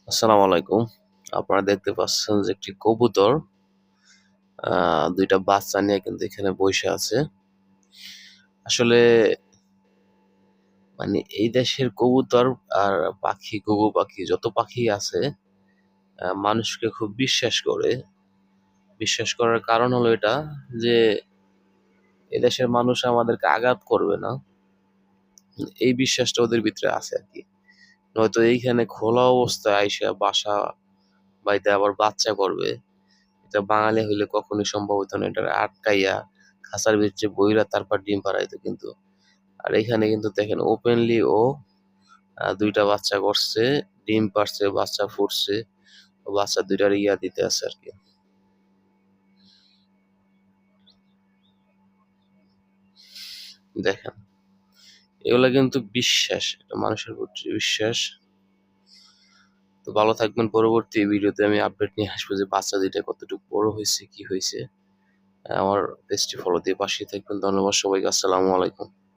আসসালামু আলাইকুম। আপনারা দেখতে পাচ্ছেন যে একটি কবুতর ২ টা বাচ্চা নিয়ে কিন্তু এখানে বইসা আছে। আসলে মানে এই দেশের কবুতর আর পাখি, ঘুঘু পাখি যত পাখি আছে মানুষকে খুব বিশ্বাস করে। বিশ্বাস করার কারণ হলো এটা যে এদেশের মানুষ আমাদেরকে আঘাত করবে না। এই বিশ্বাসটা ওদের ভিতরে আছে আরকি। নয়তো এইখানে খোলা অবস্থায় আইসা বাসা বাইতে আবার বাচ্চা করবে। এটা বাঙালি হইলে কখনোই সম্ভব হইতো না। এটারে আটকাইয়া খাঁচার ভিতরে বইরা তারপর ডিম পাড়াইতো কিন্তু। আর এখানে কিন্তু দেখেন ওপেনলি ও ২ টা বাচ্চা করছে, ডিম পাড়ছে, বাচ্চা ফুটছে। ও বাচ্চা ২ টার ইয়া দিতে আছে আরকি। দেখেন, এগুলা কিন্তু বিশ্বাস। এটা মানুষের প্রতি বিশ্বাস। তো ভালো থাকবেন। পরবর্তী ভিডিওতে আমি আপডেট নিয়ে আসবো যে বাচ্চা ২ টা কতটুকু বড় হইছে, কি হইছে। আমার পেজটি ফলো দিয়ে পাশেই থাকবেন। ধন্যবাদ সবাইকে। আসসালামু আলাইকুম।